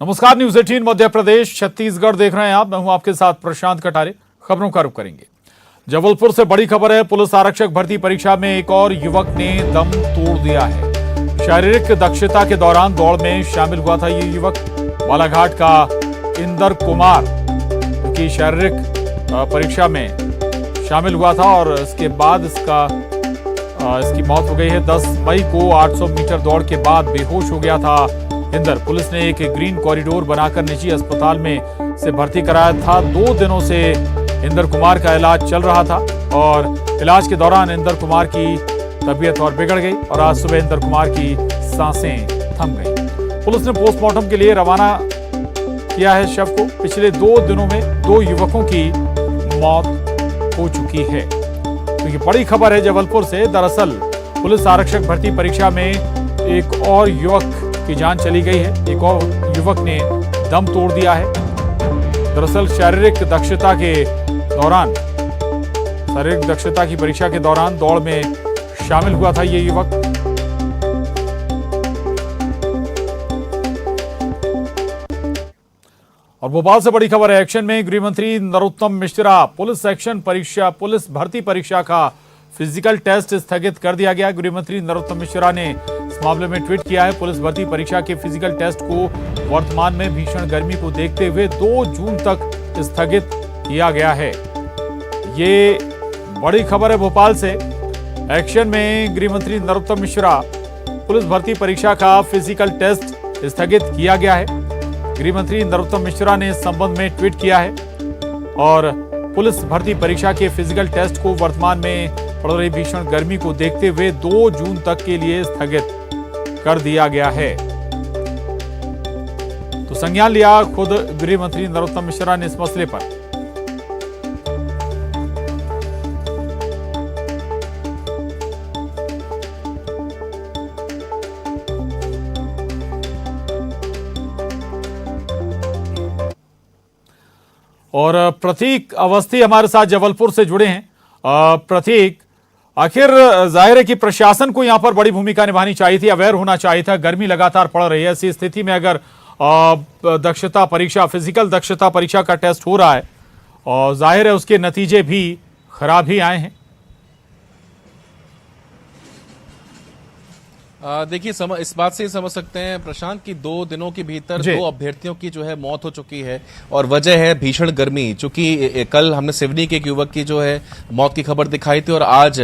नमस्कार, न्यूज 18 मध्य प्रदेश छत्तीसगढ़ देख रहे हैं आप। मैं हूं आपके साथ प्रशांत कटारे। खबरों का रुख करेंगे। जबलपुर से बड़ी खबर है। पुलिस आरक्षक भर्ती परीक्षा में एक और युवक ने दम तोड़ दिया है। शारीरिक दक्षता के दौरान दौड़ में शामिल हुआ था ये युवक। बालाघाट का इंदर कुमार की शारीरिक परीक्षा में शामिल हुआ था और इसके बाद इसकी मौत हो गई है। 10 मई को 800 मीटर दौड़ के बाद बेहोश हो गया था इंदर। पुलिस ने एक ग्रीन कॉरिडोर बनाकर निजी अस्पताल में से भर्ती कराया था। 2 दिनों से इंदर कुमार का इलाज चल रहा था और इलाज के दौरान इंदर कुमार की तबीयत और बिगड़ गई और आज सुबह इंदर कुमार की सांसें थम गई। पुलिस ने पोस्टमार्टम के लिए रवाना किया है शव को। पिछले 2 दिनों में 2 युवकों की मौत हो चुकी है। तो ये बड़ी खबर है जबलपुर से। दरअसल पुलिस आरक्षक भर्ती परीक्षा में एक और युवक की जान चली गई है। एक और युवक ने दम तोड़ दिया है। दरअसल शारीरिक दक्षता की परीक्षा के दौरान दौड़ में शामिल हुआ था ये युवक। और भोपाल से बड़ी खबर है। एक्शन में गृह मंत्री नरोत्तम मिश्रा। पुलिस भर्ती परीक्षा का फिजिकल टेस्ट स्थगित कर दिया गया। गृह मंत्री नरोत्तम मिश्रा ने इस मामले में ट्वीट किया है। पुलिस भर्ती परीक्षा के फिजिकल टेस्ट को वर्तमान में भीषण गर्मी को देखते हुए 2 जून तक स्थगित किया गया है। ये बड़ी खबर है भोपाल से। एक्शन में गृह मंत्री नरोत्तम मिश्रा। पुलिस भर्ती परीक्षा का फिजिकल टेस्ट स्थगित किया गया है। गृह मंत्री नरोत्तम मिश्रा ने इस संबंध में ट्वीट किया है और पुलिस भर्ती परीक्षा के फिजिकल टेस्ट को वर्तमान में पड़ रही भीषण गर्मी को देखते हुए 2 जून तक के लिए स्थगित कर दिया गया है। तो संज्ञान लिया खुद गृह मंत्री नरोत्तम मिश्रा ने इस मसले पर। और प्रतीक अवस्थी हमारे साथ जबलपुर से जुड़े हैं। प्रतीक, आखिर जाहिर है कि प्रशासन को यहां पर बड़ी भूमिका निभानी चाहिए थी, अवेयर होना चाहिए था। गर्मी लगातार पड़ रही है। ऐसी स्थिति में अगर फिजिकल दक्षता परीक्षा का टेस्ट हो रहा है और जाहिर है उसके नतीजे भी खराब ही आए हैं। देखिए, इस बात से ही समझ सकते हैं प्रशांत की 2 दिनों के भीतर 2 अभ्यर्थियों की जो है मौत हो चुकी है और वजह है भीषण गर्मी। चूंकि कल हमने सिवनी के एक युवक की जो है मौत की खबर दिखाई थी और आज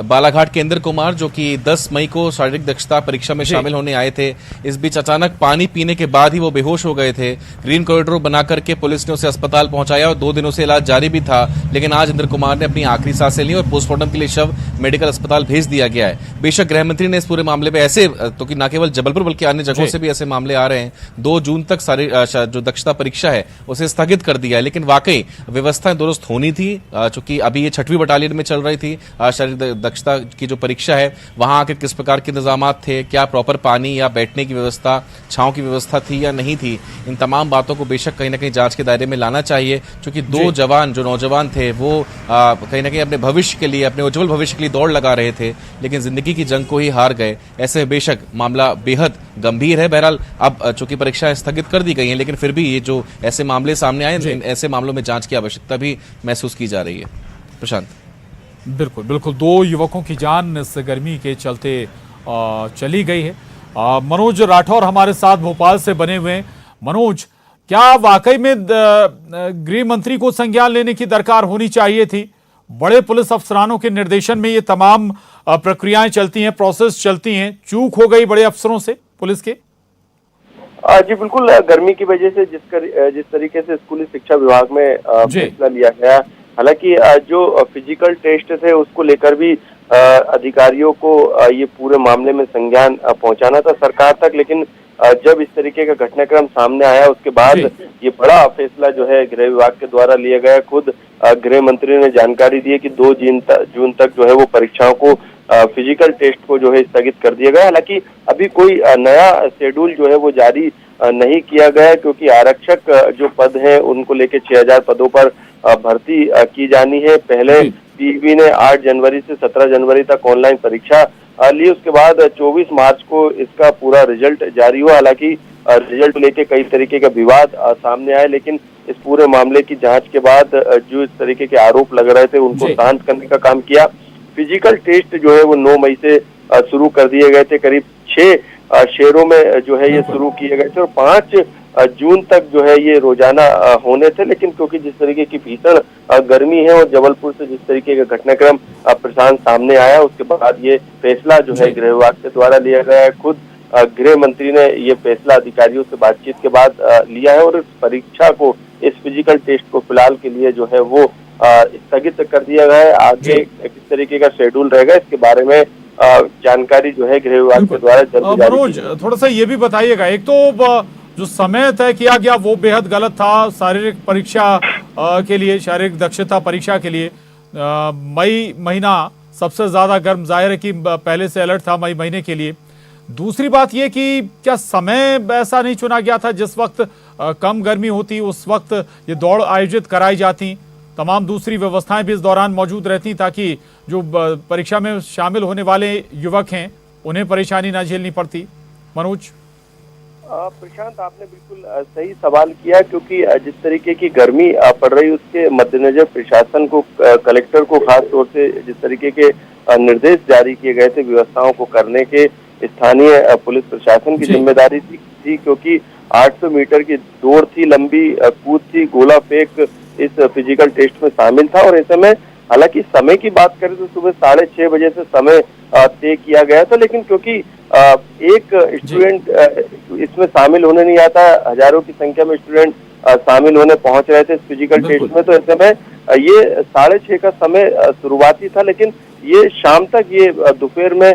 बालाघाट के इंदर कुमार जो कि 10 मई को शारीरिक दक्षता परीक्षा में शामिल होने आए थे, इस बीच अचानक पानी पीने के बाद ही वो बेहोश हो गए थे। ग्रीन कॉरिडोर बना करके पुलिस ने उसे अस्पताल पहुंचाया और 2 दिनों से इलाज जारी भी था, लेकिन आज इंदर कुमार ने अपनी आखिरी सांसें ली और पोस्टमार्टम के लिए शव मेडिकल अस्पताल भेज दिया गया है। बेशक गृह मंत्री ने इस पूरे मामले में ऐसे तो कि न केवल जबलपुर बल्कि अन्य जगहों से भी ऐसे मामले आ रहे हैं। 2 जून तक सारी जो दक्षता परीक्षा है उसे स्थगित कर दिया है, लेकिन वाकई व्यवस्थाएं दुरुस्त होनी थी। चूंकि अभी ये 6वीं बटालियन में चल रही थी शारीरिक दक्षता की जो परीक्षा है, वहां आकर किस प्रकार के इंतजाम थे, क्या प्रॉपर पानी या बैठने की व्यवस्था, छांव की व्यवस्था थी या नहीं थी, इन तमाम बातों को बेशक कहीं ना कहीं जांच के दायरे में लाना चाहिए। क्योंकि 2 जवान जो नौजवान थे वो कहीं ना कहीं अपने भविष्य के लिए, अपने उज्जवल भविष्य के लिए दौड़ लगा रहे थे, लेकिन जिंदगी की जंग को ही हार गए। ऐसे बेशक मामला बेहद गंभीर है। बहरहाल अब चूंकि परीक्षाएं स्थगित कर दी गई हैं, लेकिन फिर भी ये जो ऐसे मामले सामने आए, ऐसे मामलों में जांच की आवश्यकता भी महसूस की जा रही है। प्रशांत, बिल्कुल बिल्कुल 2 युवकों की जान इस गर्मी के चलते चली गई है। मनोज राठौर हमारे साथ भोपाल से बने हुए हैं। मनोज, क्या वाकई में गृह मंत्री को संज्ञान लेने की दरकार होनी चाहिए थी? बड़े पुलिस अफसरानों के निर्देशन में ये तमाम प्रक्रियाएं चलती हैं, प्रोसेस चलती हैं। चूक हो गई बड़े अफसरों से पुलिस के। जी बिल्कुल, गर्मी की वजह से जिस तरीके से स्कूली शिक्षा विभाग में फैसला लिया गया, हालांकि जो फिजिकल टेस्ट थे उसको लेकर भी अधिकारियों को ये पूरे मामले में संज्ञान पहुंचाना था सरकार तक, लेकिन जब इस तरीके का घटनाक्रम सामने आया उसके बाद ये बड़ा फैसला जो है गृह विभाग के द्वारा लिया गया। खुद गृह मंत्री ने जानकारी दी है कि 2 जून तक जो है वो परीक्षाओं को फिजिकल टेस्ट को जो है स्थगित कर दिया गया। हालांकि अभी कोई नया शेड्यूल जो है वो जारी नहीं किया गया, क्योंकि आरक्षक जो पद हैं उनको लेके 6000 पदों पर भर्ती की जानी है। पहले पीईबी ने 8 जनवरी से 17 जनवरी तक ऑनलाइन परीक्षा ली। उसके बाद 24 मार्च को इसका पूरा रिजल्ट जारी हुआ। हालांकि रिजल्ट लेके कई तरीके का विवाद सामने आए, लेकिन इस पूरे मामले की जांच के बाद जो इस तरीके के आरोप लग रहे थे उनको शांत करने का काम किया। फिजिकल टेस्ट जो है वो 9 मई से शुरू कर दिए गए थे। करीब 6 शहरों में जो है ये शुरू किए गए थे और 5 जून तक जो है ये रोजाना होने थे। लेकिन क्योंकि जिस तरीके की भीषण गर्मी है और जबलपुर से जिस तरीके का घटनाक्रम प्रशांत सामने आया, उसके बाद ये फैसला जो है गृह विभाग के द्वारा लिया गया है। खुद गृह मंत्री ने ये फैसला अधिकारियों से बातचीत के बाद लिया है और इस परीक्षा को, इस फिजिकल टेस्ट को फिलहाल के लिए जो है वो स्थगित कर दिया गया है। आगे किस तरीके का शेड्यूल रहेगा इसके बारे में जानकारी जो है गृह विभाग के द्वारा जल्द जारी। मनोज, थोड़ा सा ये भी बताइएगा, एक तो जो समय तय किया गया वो बेहद गलत था शारीरिक परीक्षा के लिए, शारीरिक दक्षता परीक्षा के लिए। मई महीना सबसे ज्यादा गर्म, जाहिर है कि पहले से अलर्ट था मई महीने के लिए। दूसरी बात ये कि क्या समय ऐसा नहीं चुना गया था जिस वक्त कम गर्मी होती उस वक्त ये दौड़ आयोजित कराई जाती, तमाम दूसरी व्यवस्थाएं भी इस दौरान मौजूद रहती ताकि जो परीक्षा में शामिल होने वाले युवक हैं उन्हें परेशानी ना झेलनी पड़ती। मनोज। प्रशांत, आपने बिल्कुल सही सवाल किया, क्योंकि जिस तरीके की गर्मी पड़ रही उसके मद्देनजर प्रशासन को, कलेक्टर को खास तौर से जिस तरीके के निर्देश जारी किए गए थे व्यवस्थाओं को करने के, स्थानीय पुलिस प्रशासन की जिम्मेदारी थी। क्योंकि 800 मीटर की दौड़ थी, लंबी कूद थी, गोला फेंक इस फिजिकल टेस्ट में शामिल था। और ऐसे में हालांकि समय की बात करें तो सुबह 6:30 बजे से समय तय किया गया था, लेकिन क्योंकि एक स्टूडेंट इसमें शामिल होने नहीं आता, हजारों की संख्या में स्टूडेंट शामिल होने पहुंच रहे थे इस फिजिकल टेस्ट में, तो ऐसे में ये 6:30 का समय शुरुआती था, लेकिन ये शाम तक, ये दोपहर में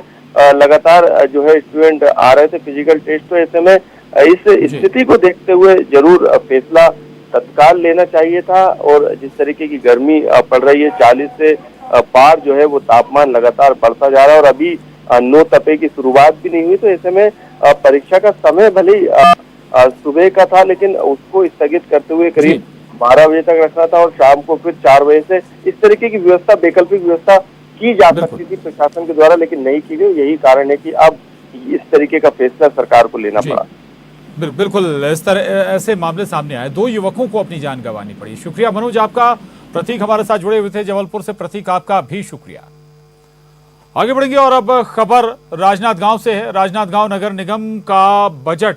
लगातार जो है स्टूडेंट आ रहे थे फिजिकल टेस्ट। तो ऐसे में इस स्थिति को देखते हुए जरूर फैसला तत्काल लेना चाहिए था। और जिस तरीके की गर्मी पड़ रही है, 40 से पार जो है वो तापमान लगातार बढ़ता जा रहा है और अभी 9 तपे की शुरुआत भी नहीं हुई। तो ऐसे में परीक्षा का समय भले सुबह का था, लेकिन उसको स्थगित करते हुए करीब 12 बजे तक रखना था और शाम को फिर 4 बजे से इस तरीके की व्यवस्था, वैकल्पिक व्यवस्था की जा सकती थी प्रशासन के द्वारा, लेकिन नहीं की गई। यही कारण है कि अब इस तरीके का फैसला सरकार को लेना पड़ा। बिल्कुल, इस तरह ऐसे मामले सामने आए, 2 युवकों को अपनी जान गंवानी पड़ी। शुक्रिया मनोज आपका। प्रतीक हमारे साथ जुड़े हुए थे जबलपुर से। प्रतीक, आपका भी शुक्रिया। आगे बढ़ेंगे और अब खबर राजनांदगांव से है। राजनांदगांव नगर निगम का बजट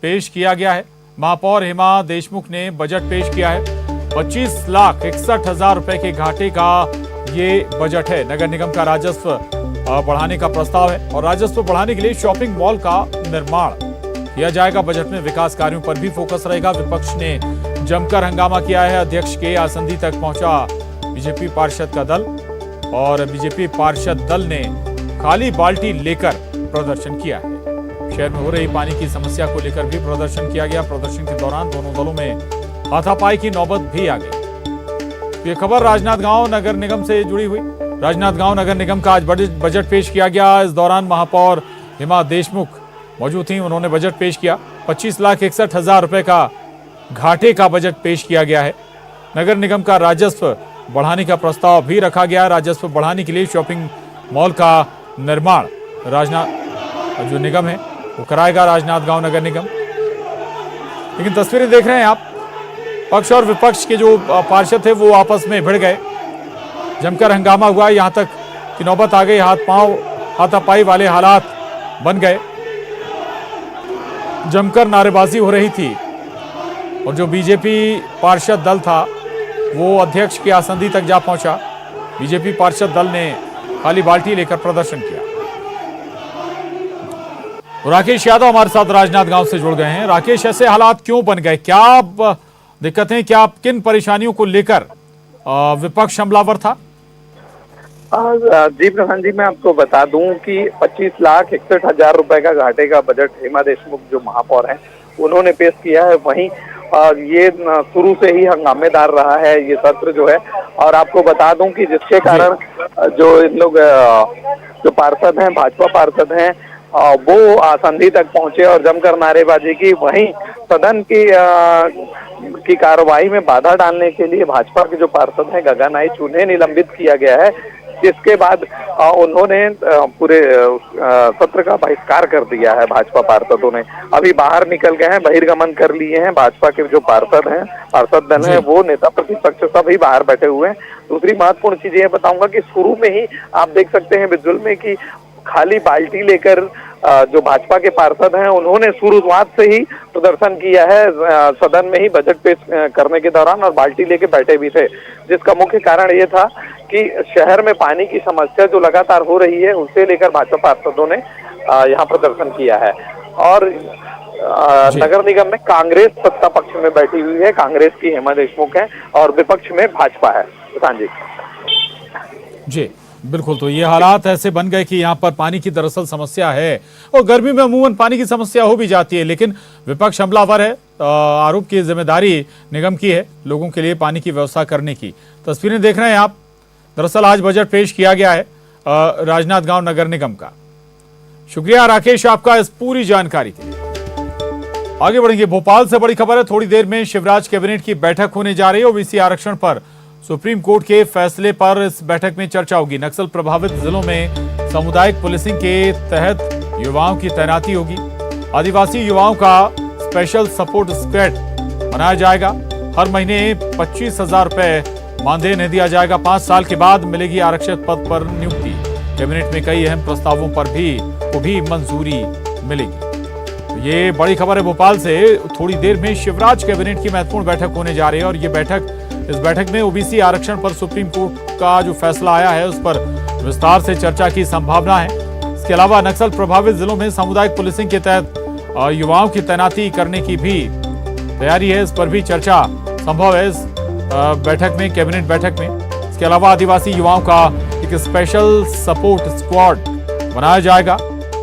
पेश किया गया है। महापौर हेमा देशमुख ने बजट पेश किया है। 25,61,000 रुपए के घाटे का ये बजट है। नगर निगम का राजस्व बढ़ाने का प्रस्ताव है और राजस्व बढ़ाने के लिए शॉपिंग मॉल का निर्माण किया जाएगा। बजट में विकास कार्यों पर भी फोकस रहेगा। विपक्ष ने जमकर हंगामा किया है। अध्यक्ष के आसंदी तक पहुंचा बीजेपी पार्षद का दल और बीजेपी पार्षद दल ने खाली बाल्टी लेकर प्रदर्शन किया है। शहर में हो रही पानी की समस्या को लेकर भी प्रदर्शन किया गया। प्रदर्शन के दौरान दोनों दलों में हाथापाई की नौबत भी आ गई। ये खबर राजनांदगांव नगर निगम से जुड़ी हुई। राजनांदगांव नगर निगम का आज बजट पेश किया गया। इस दौरान महापौर हेमा देशमुख मौजूद थी। उन्होंने बजट पेश किया। 25,61,000 रुपए का घाटे का बजट पेश किया गया है। नगर निगम का राजस्व बढ़ाने का प्रस्ताव भी रखा गया। राजस्व बढ़ाने के लिए शॉपिंग मॉल का निर्माण जो निगम है वो कराएगा, राजनांदगांव नगर निगम। लेकिन तस्वीरें देख रहे हैं आप, पक्ष और विपक्ष के जो पार्षद थे वो आपस में भिड़ गए। जमकर हंगामा हुआ, यहां तक कि नौबत आ गई। हाथ पांव हाथापाई वाले हालात बन गए। जमकर नारेबाजी हो रही थी और जो बीजेपी पार्षद दल था वो अध्यक्ष के आसंदी तक जा पहुंचा। बीजेपी पार्षद दल ने खाली बाल्टी लेकर प्रदर्शन किया। राकेश यादव हमारे साथ राजनांदगांव से जुड़ गए हैं। राकेश, ऐसे हालात क्यों बन गए? क्या दिक्कतें, क्या किन परेशानियों को लेकर विपक्ष हमलावर था? जी प्रधान जी, मैं आपको बता दूं कि 25,61,000 रुपए का घाटे का बजट हेमा देशमुख जो महापौर हैं उन्होंने पेश किया है। वहीं ये शुरू से ही हंगामेदार रहा है ये सत्र जो है। और आपको बता दूं कि जिसके कारण जो इन लोग जो पार्षद हैं, भाजपा पार्षद हैं, वो आसंदी तक पहुंचे और जमकर नारेबाजी की। वहीं सदन की कार्रवाई में बाधा डालने के लिए भाजपा के जो पार्षद हैं गगन आई, उन्हें निलंबित किया गया है। जिसके बाद उन्होंने पूरे सत्र का बहिष्कार कर दिया है। भाजपा पार्षदों ने अभी बाहर निकल गए हैं, बहिर्गमन कर लिए हैं। भाजपा के जो पार्षद दल है वो नेता प्रतिपक्ष सभी बाहर बैठे हुए हैं। दूसरी महत्वपूर्ण चीज ये बताऊंगा कि शुरू में ही आप देख सकते हैं विजुअल में कि खाली बाल्टी लेकर जो भाजपा के पार्षद हैं उन्होंने शुरुआत से ही प्रदर्शन किया है सदन में ही बजट पेश करने के दौरान, और बाल्टी लेके बैठे भी थे, जिसका मुख्य कारण ये था कि शहर में पानी की समस्या जो लगातार हो रही है उसे लेकर भाजपा पार्षदों ने यहाँ प्रदर्शन किया है। और नगर निगम में कांग्रेस सत्ता पक्ष में बैठी हुई है, कांग्रेस की हेमा देशमुख है और विपक्ष में भाजपा है। प्रधान जी बिल्कुल, तो ये हालात ऐसे बन गए कि यहाँ पर पानी की दरअसल समस्या है, और गर्मी में अमूमन पानी की समस्या हो भी जाती है, लेकिन विपक्ष हमलावर है। आरोप की जिम्मेदारी निगम की है लोगों के लिए पानी की व्यवस्था करने की। तस्वीरें देख रहे हैं आप, दरअसल आज बजट पेश किया गया है राजनांदगांव नगर निगम का। शुक्रिया राकेश आपका इस पूरी जानकारी के लिए। आगे बढ़ेंगे, भोपाल से बड़ी खबर है। थोड़ी देर में शिवराज कैबिनेट की बैठक होने जा रही है। ओबीसी आरक्षण पर सुप्रीम कोर्ट के फैसले पर इस बैठक में चर्चा होगी। नक्सल प्रभावित जिलों में सामुदायिक पुलिसिंग के तहत युवाओं की तैनाती होगी। आदिवासी युवाओं का स्पेशल सपोर्ट स्क्वाड बनाया जाएगा। हर महीने 25,000 रुपए मानदेय नहीं दिया जाएगा। 5 साल के बाद मिलेगी आरक्षित पद पर नियुक्ति। कैबिनेट में कई अहम प्रस्तावों पर भी मंजूरी मिलेगी। ये बड़ी खबर है भोपाल से। थोड़ी देर में शिवराज कैबिनेट की महत्वपूर्ण बैठक होने जा रही है, और इस बैठक में ओबीसी आरक्षण पर सुप्रीम कोर्ट का जो फैसला आया है उस पर विस्तार से चर्चा की संभावना है। इसके अलावा नक्सल प्रभावित जिलों में सामुदायिक पुलिसिंग के तहत युवाओं की तैनाती करने की भी तैयारी है, इस पर भी चर्चा संभव है इस बैठक में, कैबिनेट बैठक में। इसके अलावा आदिवासी युवाओं का एक स्पेशल सपोर्ट स्क्वाड बनाया जाएगा,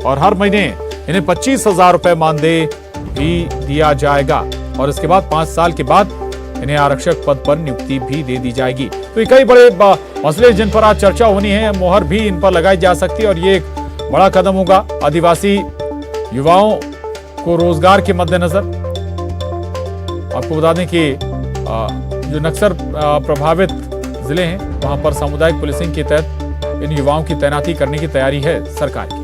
और हर महीने इन्हें 25,000 रुपए मानदेय भी दिया जाएगा, और इसके बाद 5 साल के बाद इन्हें आरक्षक पद पर नियुक्ति भी दे दी जाएगी। तो ये कई बड़े मसले जिन पर आज चर्चा होनी है, मोहर भी इन पर लगाई जा सकती है, और ये एक बड़ा कदम होगा आदिवासी युवाओं को रोजगार के मद्देनजर। आपको बता दें कि जो नक्सल प्रभावित जिले हैं वहां पर सामुदायिक पुलिसिंग के तहत इन युवाओं की तैनाती करने की तैयारी है सरकार की।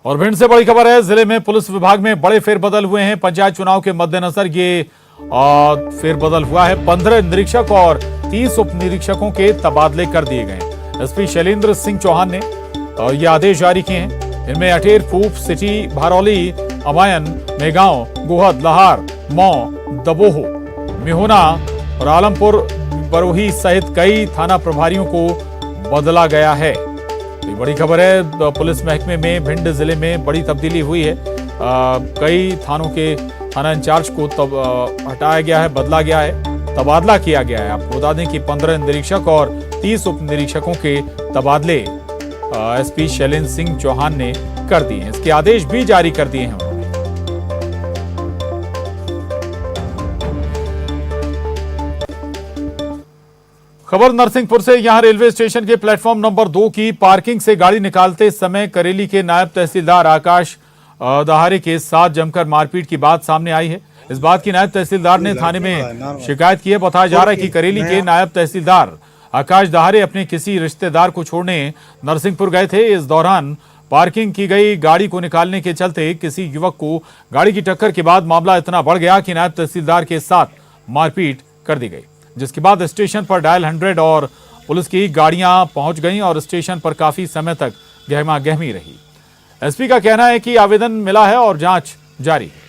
और भिंड से बड़ी खबर है, जिले में पुलिस विभाग में बड़े फेरबदल हुए हैं। पंचायत चुनाव के मद्देनजर ये फेरबदल हुआ है। 15 निरीक्षक और 30 उप निरीक्षकों के तबादले कर दिए गए। एसपी शैलेंद्र सिंह चौहान ने ये आदेश जारी किए हैं। इनमें अटेर, फूफ, सिटी, भारौली, अमायन, मेगांव, गोहद, लहार, मौ, दबोह, मिहोना और आलमपुर बरोही सहित कई थाना प्रभारियों को बदला गया है। ये बड़ी खबर है। पुलिस महकमे में भिंड जिले में बड़ी तब्दीली हुई है। कई थानों के थाना इंचार्ज को हटाया गया है, बदला गया है, तबादला किया गया है। आपको बता दें कि 15 निरीक्षक और 30 उप निरीक्षकों के तबादले एसपी शैलेंद्र सिंह चौहान ने कर दिए हैं। इसके आदेश भी जारी कर दिए हैं। खबर नरसिंहपुर से। यहां रेलवे स्टेशन के प्लेटफॉर्म नंबर 2 की पार्किंग से गाड़ी निकालते समय करेली के नायब तहसीलदार आकाश दहारे के साथ जमकर मारपीट की बात सामने आई है। इस बात की नायब तहसीलदार ने थाने में शिकायत की है। बताया जा रहा है कि करेली के नायब तहसीलदार आकाश दहारे अपने किसी रिश्तेदार को छोड़ने नरसिंहपुर गए थे। इस दौरान पार्किंग की गई गाड़ी को निकालने के चलते किसी युवक को गाड़ी की टक्कर के बाद मामला इतना बढ़ गया कि नायब तहसीलदार के साथ मारपीट कर दी गई, जिसके बाद स्टेशन पर डायल 100 और पुलिस की गाड़ियां पहुंच गईं और स्टेशन पर काफी समय तक गहमा गहमी रही। एसपी का कहना है कि आवेदन मिला है और जांच जारी है।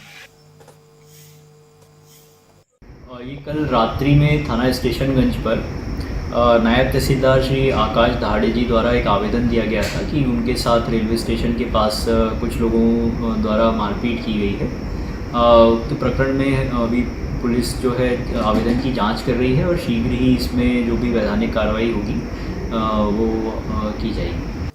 ये कल रात्रि में थाना स्टेशनगंज पर नायब तहसीलदार श्री आकाश दहाड़े जी द्वारा एक आवेदन दिया गया था कि उनके साथ रेलवे स्टेशन के पास कुछ लोगों द्वारा मारपीट की गई है। तो प्रकरण में अभी पुलिस जो है आवेदन की जांच कर रही है और शीघ्र ही इसमें जो भी वैधानिक कार्रवाई होगी वो की जाएगी।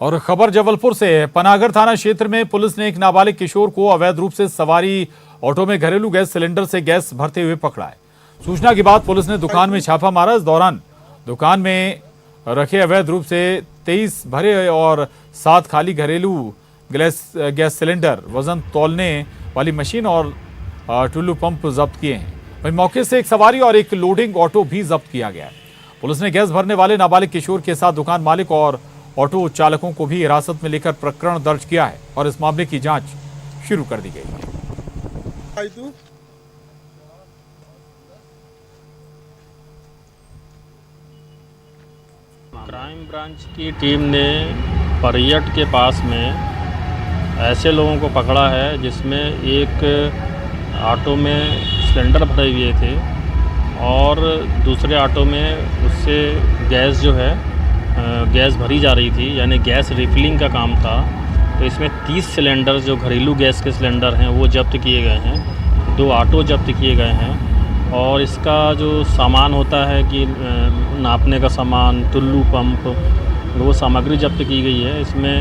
और खबर जबलपुर से है। पनागर थाना क्षेत्र में पुलिस ने एक नाबालिग किशोर को अवैध रूप से सवारी ऑटो में घरेलू गैस सिलेंडर से गैस भरते हुए पकड़ा है। सूचना के बाद पुलिस ने दुकान में छापा मारा। इस दौरान दुकान में रखे अवैध रूप से 23 भरे और 7 खाली घरेलू गैस सिलेंडर, वजन तौलने वाली मशीन और टुल्लू पंप जब्त किए हैं। वहीं मौके से एक सवारी और एक लोडिंग ऑटो भी जब्त किया गया है। पुलिस ने गैस भरने वाले नाबालिग किशोर के साथ दुकान मालिक और ऑटो चालकों को भी हिरासत में लेकर प्रकरण दर्ज किया है और इस मामले की जांच शुरू कर दी गई है। क्राइम ब्रांच की टीम ने परियट के पास में ऐसे लोगों को पकड़ा है जिसमें एक ऑटो में सिलेंडर भरे हुए थे और दूसरे ऑटो में उससे गैस जो है गैस भरी जा रही थी, यानी गैस रिफिलिंग का काम था। तो इसमें 30 सिलेंडर जो घरेलू गैस के सिलेंडर हैं वो जब्त किए गए हैं, 2 ऑटो जब्त किए गए हैं और इसका जो सामान होता है कि नापने का सामान, टुल्लू पंप, वो सामग्री जब्त की गई है। इसमें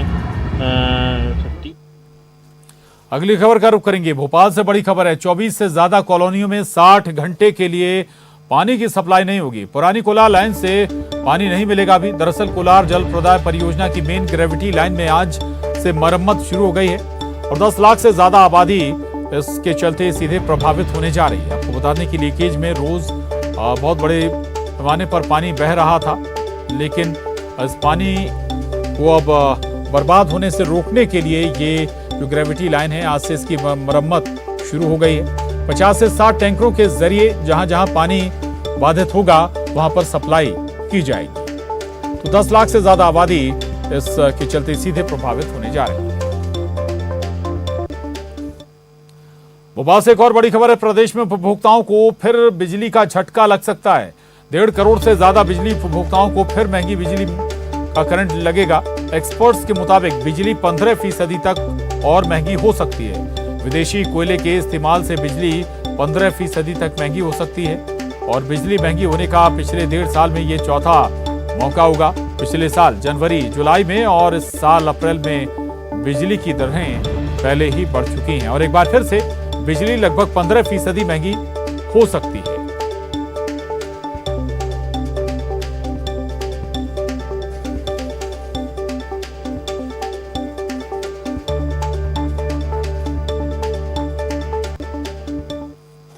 अगली खबर का रुख करेंगे। भोपाल से बड़ी खबर है। 24 से ज्यादा कॉलोनियों में 60 घंटे के लिए पानी की सप्लाई नहीं होगी। पुरानी कोलार लाइन से पानी नहीं मिलेगा अभी। दरअसल कोलार जल प्रदाय परियोजना की मेन ग्रेविटी लाइन में आज से मरम्मत शुरू हो गई है और 10 लाख से ज्यादा आबादी इसके चलते सीधे प्रभावित होने जा रही है। आपको बता दें कि लीकेज में रोज बहुत बड़े पैमाने पर पानी बह रहा था, लेकिन इस पानी को अब बर्बाद होने से रोकने के लिए ये जो ग्रेविटी लाइन है आज से इसकी मरम्मत शुरू हो गई है। 50 से 60 टैंकरों के जरिए जहां जहां पानी बाधित होगा वहां पर सप्लाई की जाएगी। तो 10 लाख से ज्यादा आबादी इसके चलते सीधे प्रभावित होने जा रही है। भोपाल से एक और बड़ी खबर है। प्रदेश में उपभोक्ताओं को फिर बिजली का झटका लग सकता है। 1.5 करोड़ से ज्यादा बिजली उपभोक्ताओं को फिर महंगी बिजली का करंट लगेगा। एक्सपर्ट्स के मुताबिक बिजली 15% तक और महंगी हो सकती है। विदेशी कोयले के इस्तेमाल से बिजली 15% तक महंगी हो सकती है और बिजली महंगी होने का पिछले 1.5 साल में ये चौथा मौका होगा। पिछले साल जनवरी जुलाई में और इस साल अप्रैल में बिजली की दरें पहले ही बढ़ चुकी हैं और एक बार फिर से बिजली लगभग 15% महंगी हो सकती है।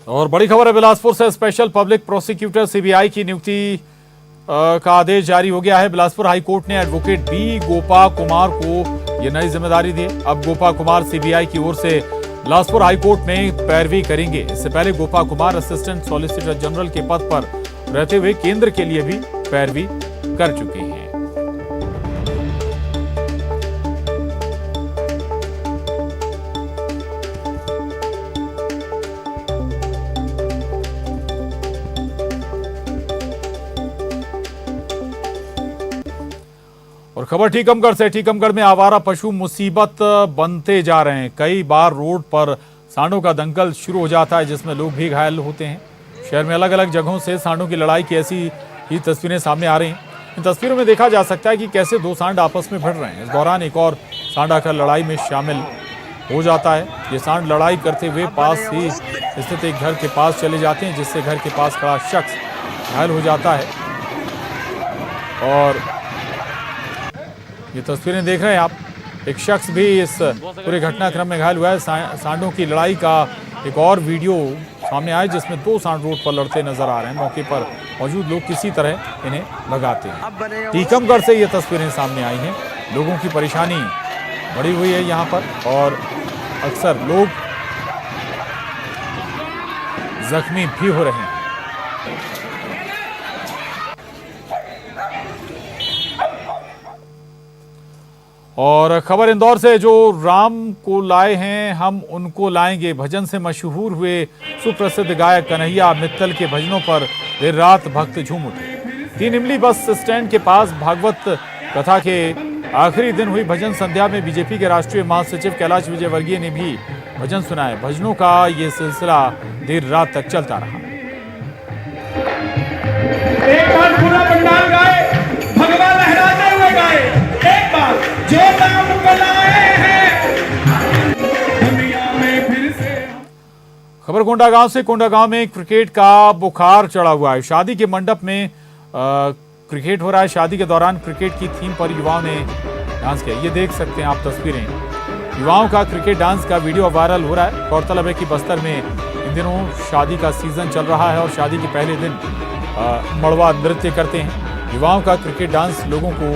और बड़ी खबर है बिलासपुर से। स्पेशल पब्लिक प्रोसिक्यूटर सीबीआई की नियुक्ति का आदेश जारी हो गया है। बिलासपुर हाईकोर्ट ने एडवोकेट बी गोपा कुमार को यह नई जिम्मेदारी दी। अब गोपा कुमार सीबीआई की ओर से बिलासपुर हाईकोर्ट में पैरवी करेंगे। इससे पहले Gopa Kumar assistant solicitor general के पद पर रहते हुए केंद्र के लिए भी पैरवी कर चुके हैं। और खबर टीकमगढ़ से। टीकमगढ़ में आवारा पशु मुसीबत बनते जा रहे हैं। कई बार रोड पर सांडों का दंगल शुरू हो जाता है जिसमें लोग भी घायल होते हैं। शहर में अलग अलग जगहों से सांडों की लड़ाई की ऐसी ही तस्वीरें सामने आ रही हैं। इन तस्वीरों में देखा जा सकता है कि कैसे 2 सांड आपस में भिड़ रहे हैं। इस दौरान एक और सांड आकर लड़ाई में शामिल हो जाता है। ये सांड लड़ाई करते हुए पास ही स्थित एक घर के पास चले जाते हैं, जिससे घर के पास खड़ा शख्स घायल हो जाता है। और ये तस्वीरें देख रहे हैं आप, एक शख्स भी इस पूरे घटनाक्रम में घायल हुआ है। सांडों की लड़ाई का एक और वीडियो सामने आया जिसमें 2 सांड रोड पर लड़ते नजर आ रहे हैं। मौके पर मौजूद लोग किसी तरह इन्हें भगाते हैं। टीकमगढ़ से ये तस्वीरें सामने आई हैं। लोगों की परेशानी बढ़ी हुई है यहाँ पर और अक्सर लोग जख्मी भी हो रहे हैं। और खबर इंदौर से। जो राम को लाए हैं हम उनको लाएंगे भजन से मशहूर हुए सुप्रसिद्ध गायक कन्हैया मित्तल के भजनों पर देर रात भक्त झूम उठे। 3 इमली बस स्टैंड के पास भागवत कथा के आखिरी दिन हुई भजन संध्या में बीजेपी के राष्ट्रीय महासचिव कैलाश विजयवर्गीय ने भी भजन सुनाए। भजनों का ये सिलसिला देर रात तक चलता रहा। एक बार पूरा पंडाल गाए, भगवान लहराते हुए गाए। एक बार जो नाम को लाए हैं दुनिया में फिर से। खबर कोंडागांव से। कोंडागांव में क्रिकेट का बुखार चढ़ा हुआ है। शादी के मंडप में क्रिकेट हो रहा है। शादी के दौरान क्रिकेट की थीम पर युवाओं ने डांस किया। ये देख सकते हैं आप तस्वीरें। युवाओं का क्रिकेट डांस का वीडियो वायरल हो रहा है। गौरतलब है कि बस्तर में इन दिनों शादी का सीजन चल रहा है और शादी के पहले दिन मड़वा नृत्य करते हैं। युवाओं का क्रिकेट डांस लोगों को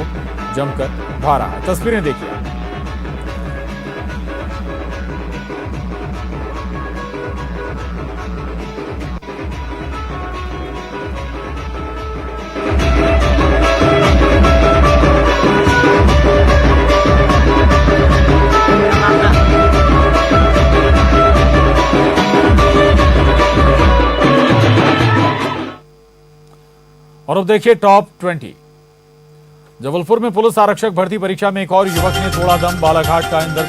जमकर भा रहा है। तस्वीरें देखिए। और अब देखिए टॉप 20। जबलपुर में पुलिस आरक्षक भर्ती परीक्षा में एक और युवक ने तोड़ा दम। बालाघाट का इंदर